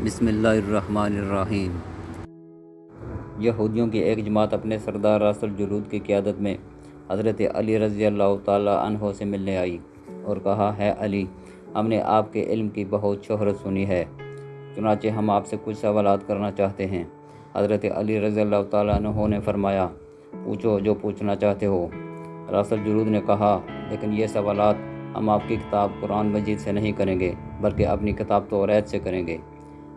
بسم اللہ الرحمن الرحیم۔ یہودیوں کی ایک جماعت اپنے سردار راس الجلود کی قیادت میں حضرت علی رضی اللہ تعالیٰ عنہ سے ملنے آئی اور کہا، ہے علی، ہم نے آپ کے علم کی بہت شہرت سنی ہے، چنانچہ ہم آپ سے کچھ سوالات کرنا چاہتے ہیں۔ حضرت علی رضی اللہ تعالیٰ عنہ نے فرمایا، پوچھو جو پوچھنا چاہتے ہو۔ راس الجلود نے کہا، لیکن یہ سوالات ہم آپ کی کتاب قرآن مجید سے نہیں کریں گے بلکہ اپنی کتاب توریت سے کریں گے،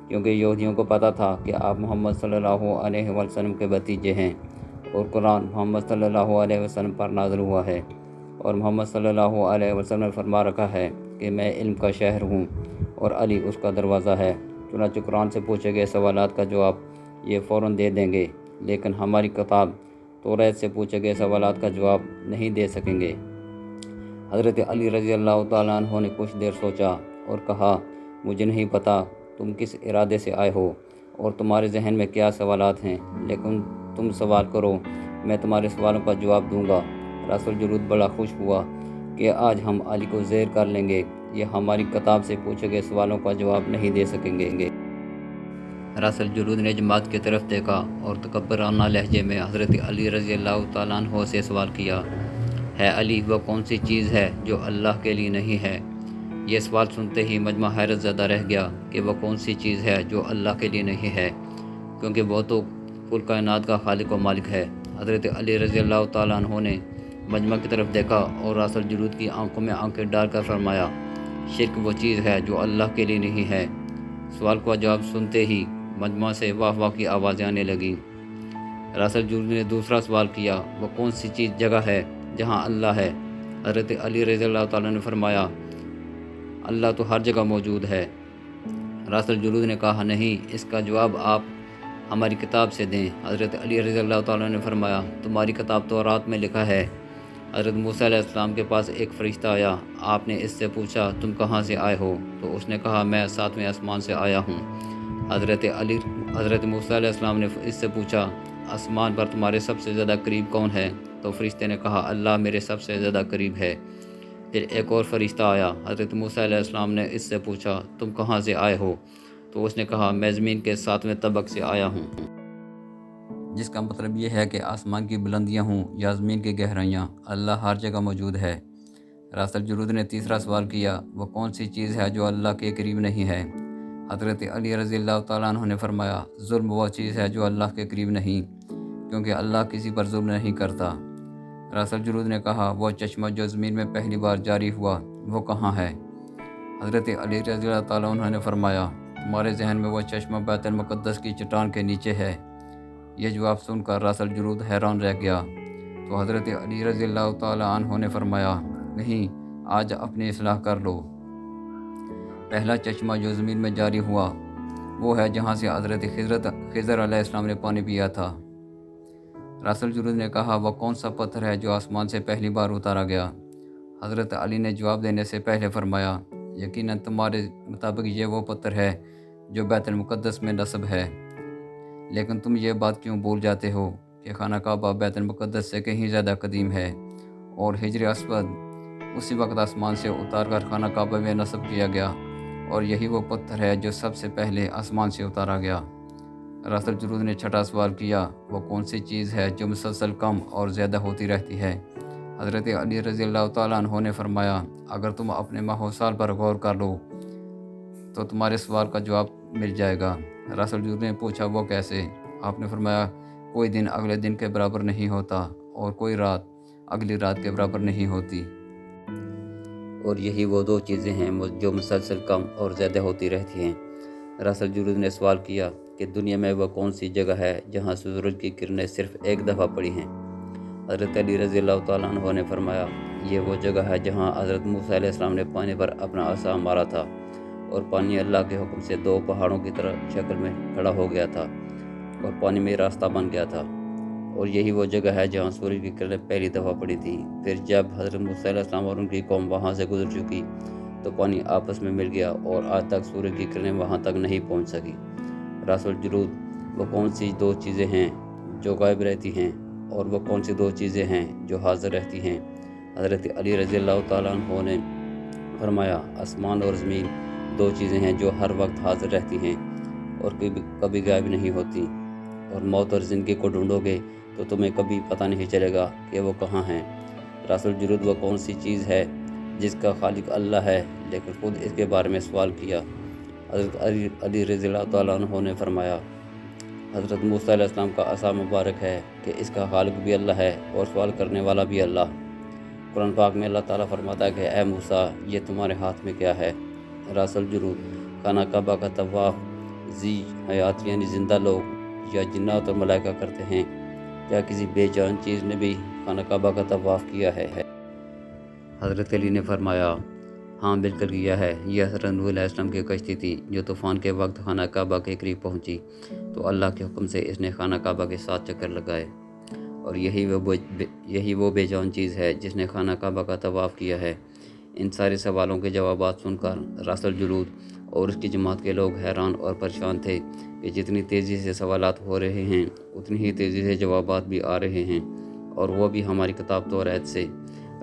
کیونکہ یہودیوں کو پتہ تھا کہ آپ محمد صلی اللہ علیہ وسلم کے بھتیجے ہیں اور قرآن محمد صلی اللہ علیہ وسلم پر نازل ہوا ہے، اور محمد صلی اللہ علیہ وسلم نے فرما رکھا ہے کہ میں علم کا شہر ہوں اور علی اس کا دروازہ ہے۔ چنانچہ قرآن سے پوچھے گئے سوالات کا جواب یہ فوراً دے دیں گے، لیکن ہماری کتاب توریت سے پوچھے گئے سوالات کا جواب نہیں دے سکیں گے۔ حضرت علی رضی اللہ تعالیٰ عنہ نے کچھ دیر سوچا اور کہا، مجھے نہیں پتہ تم کس ارادے سے آئے ہو اور تمہارے ذہن میں کیا سوالات ہیں، لیکن تم سوال کرو، میں تمہارے سوالوں کا جواب دوں گا۔ راس الجلود بڑا خوش ہوا کہ آج ہم علی کو زیر کر لیں گے، یہ ہماری کتاب سے پوچھے گئے سوالوں کا جواب نہیں دے سکیں گے۔ راس الجلود نے جماعت کی طرف دیکھا اور تکبرانہ لہجے میں حضرت علی رضی اللہ تعالیٰ عنہ سے سوال کیا، ہے علی، وہ کون سی چیز ہے جو اللہ کے لیے نہیں ہے؟ یہ سوال سنتے ہی مجمع حیرت زدہ رہ گیا کہ وہ کون سی چیز ہے جو اللہ کے لیے نہیں ہے، کیونکہ وہ تو کل کائنات کا خالق و مالک ہے۔ حضرت علی رضی اللہ تعالیٰ عنہ نے مجمع کی طرف دیکھا اور راس الجلود کی آنکھوں میں آنکھیں ڈال کر فرمایا، شرک وہ چیز ہے جو اللہ کے لیے نہیں ہے۔ سوال کا جواب سنتے ہی مجمع سے واہ واہ کی آوازیں آنے لگیں۔ راس الجلود نے دوسرا سوال کیا، وہ کون سی چیز جگہ ہے جہاں اللہ ہے؟ حضرت علی رضی اللہ تعالیٰ نے فرمایا، اللہ تو ہر جگہ موجود ہے۔ راس الجلود نے کہا، نہیں، اس کا جواب آپ ہماری کتاب سے دیں۔ حضرت علی رضی اللہ تعالیٰ نے فرمایا، تمہاری کتاب تورات میں لکھا ہے۔ حضرت موسیٰ علیہ السلام کے پاس ایک فرشتہ آیا، آپ نے اس سے پوچھا، تم کہاں سے آئے ہو؟ تو اس نے کہا، میں 7ویں آسمان سے آیا ہوں۔ حضرت موسیٰ علیہ السلام نے اس سے پوچھا، آسمان پر تمہارے سب سے زیادہ قریب کون ہے؟ تو فرشتے نے کہا، اللہ میرے سب سے زیادہ قریب ہے۔ پھر ایک اور فرشتہ آیا، حضرت موسیٰ علیہ السلام نے اس سے پوچھا، تم کہاں سے آئے ہو؟ تو اس نے کہا، میں زمین کے 7ویں طبق سے آیا ہوں، جس کا مطلب یہ ہے کہ آسمان کی بلندیاں ہوں یا زمین کی گہرائیاں، اللہ ہر جگہ موجود ہے۔ راس الجلود نے تیسرا سوال کیا، وہ کون سی چیز ہے جو اللہ کے قریب نہیں ہے؟ حضرت علی رضی اللہ تعالیٰ عنہ نے فرمایا، ظلم وہ چیز ہے جو اللہ کے قریب نہیں، کیونکہ اللہ کسی پر ظلم نہیں کرتا۔ راس الجلود نے کہا، وہ چشمہ جو زمین میں پہلی بار جاری ہوا وہ کہاں ہے؟ حضرت علی رضی اللہ تعالیٰ عنہ نے فرمایا، تمہارے ذہن میں وہ چشمہ بیت المقدس کی چٹان کے نیچے ہے۔ یہ جواب سن کر راس الجلود حیران رہ گیا۔ تو حضرت علی رضی اللہ تعالیٰ عنہ نے فرمایا، نہیں، آج اپنی اصلاح کر لو۔ پہلا چشمہ جو زمین میں جاری ہوا وہ ہے جہاں سے حضرت خضر علیہ السلام نے پانی پیا تھا۔ راس الجلود نے کہا، وہ کون سا پتھر ہے جو آسمان سے پہلی بار اتارا گیا؟ حضرت علی نے جواب دینے سے پہلے فرمایا، یقیناً تمہارے مطابق یہ وہ پتھر ہے جو بیت المقدس میں نصب ہے، لیکن تم یہ بات کیوں بھول جاتے ہو کہ خانہ کعبہ بیت المقدس سے کہیں زیادہ قدیم ہے، اور حجر اسود اسی وقت آسمان سے اتار کر خانہ کعبہ میں نصب کیا گیا، اور یہی وہ پتھر ہے جو سب سے پہلے آسمان سے اتارا گیا۔ راس الجلود نے چھٹا سوال کیا، وہ کون سی چیز ہے جو مسلسل کم اور زیادہ ہوتی رہتی ہے؟ حضرت علی رضی اللہ تعالیٰ عنہ نے فرمایا، اگر تم اپنے ماہ و سال پر غور کر لو تو تمہارے سوال کا جواب مل جائے گا۔ راس الجلود نے پوچھا، وہ کیسے؟ آپ نے فرمایا، کوئی دن اگلے دن کے برابر نہیں ہوتا اور کوئی رات اگلی رات کے برابر نہیں ہوتی، اور یہی وہ دو چیزیں ہیں جو مسلسل کم اور زیادہ ہوتی رہتی ہیں۔ راس الجلود نے سوال کیا کہ دنیا میں وہ کون سی جگہ ہے جہاں سورج کی کرنیں صرف ایک دفعہ پڑی ہیں؟ حضرت علی رضی اللہ تعالیٰ عنہ نے فرمایا، یہ وہ جگہ ہے جہاں حضرت موسیٰ علیہ السلام نے پانی پر اپنا عصا مارا تھا اور پانی اللہ کے حکم سے 2 پہاڑوں کی طرح شکل میں کھڑا ہو گیا تھا اور پانی میں راستہ بن گیا تھا، اور یہی وہ جگہ ہے جہاں سورج کی کرنیں پہلی دفعہ پڑی تھی۔ پھر جب حضرت موسیٰ علیہ السلام اور ان کی قوم وہاں سے گزر چکی تو پانی آپس میں مل گیا اور آج تک سورج کی کرنیں وہاں تک نہیں پہنچ سکی۔ راس الجلود، وہ کون سی 2 چیزیں ہیں جو غائب رہتی ہیں اور وہ کون سی 2 چیزیں ہیں جو حاضر رہتی ہیں؟ حضرت علی رضی اللہ تعالیٰ عنہ نے فرمایا، آسمان اور زمین 2 چیزیں ہیں جو ہر وقت حاضر رہتی ہیں، اور کبھی غائب نہیں ہوتی، اور موت اور زندگی کو ڈھونڈو گے تو تمہیں کبھی پتہ نہیں چلے گا کہ وہ کہاں ہیں۔ راس الجلود وہ کون سی چیز ہے جس کا خالق اللہ ہے، لیکن خود اس کے بارے میں سوال کیا۔ حضرت علی رضی اللہ تعالیٰ عنہ نے فرمایا، حضرت موسیٰ علیہ السلام کا عصا مبارک ہے کہ اس کا خالق بھی اللہ ہے اور سوال کرنے والا بھی اللہ۔ قرآن پاک میں اللہ تعالیٰ فرماتا ہے کہ اے موسیٰ، یہ تمہارے ہاتھ میں کیا ہے؟ راس الجلود خانہ کعبہ کا طواف ذی حیات یعنی زندہ لوگ یا جنات اور ملائکہ کرتے ہیں، یا کسی بے جان چیز نے بھی خانہ کعبہ کا طواف کیا ہے؟ حضرت علی نے فرمایا، ہاں بالکل کیا ہے۔ یہ حضرت نوح علیہ السلام کی کشتی تھی جو طوفان کے وقت خانہ کعبہ کے قریب پہنچی تو اللہ کے حکم سے اس نے خانہ کعبہ کے 7 چکر لگائے، اور یہی وہ بے جان چیز ہے جس نے خانہ کعبہ کا طواف کیا ہے۔ ان سارے سوالوں کے جوابات سن کر راس الجلود اور اس کی جماعت کے لوگ حیران اور پریشان تھے کہ جتنی تیزی سے سوالات ہو رہے ہیں اتنی ہی تیزی سے جوابات بھی آ رہے ہیں، اور وہ بھی ہماری کتاب توریت سے۔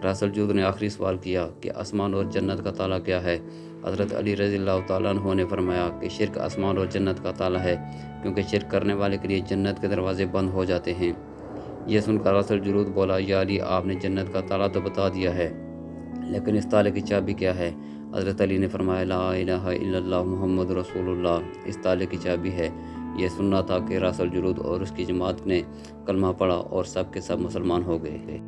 راس الجلود نے آخری سوال کیا کہ آسمان اور جنت کا تالا کیا ہے؟ حضرت علی رضی اللہ تعالیٰ عنہ نے فرمایا کہ شرک آسمان اور جنت کا تالا ہے، کیونکہ شرک کرنے والے کے لیے جنت کے دروازے بند ہو جاتے ہیں۔ یہ سن کر راس الجلود بولا، یا علی، آپ نے جنت کا تالا تو بتا دیا ہے، لیکن اس تالے کی چابی کیا ہے؟ حضرت علی نے فرمایا، لا الہ الا اللہ محمد رسول اللہ اس تالے کی چابی ہے۔ یہ سننا تھا کہ راس الجلود اور اس کی جماعت نے کلمہ پڑھا اور سب کے سب مسلمان ہو گئے۔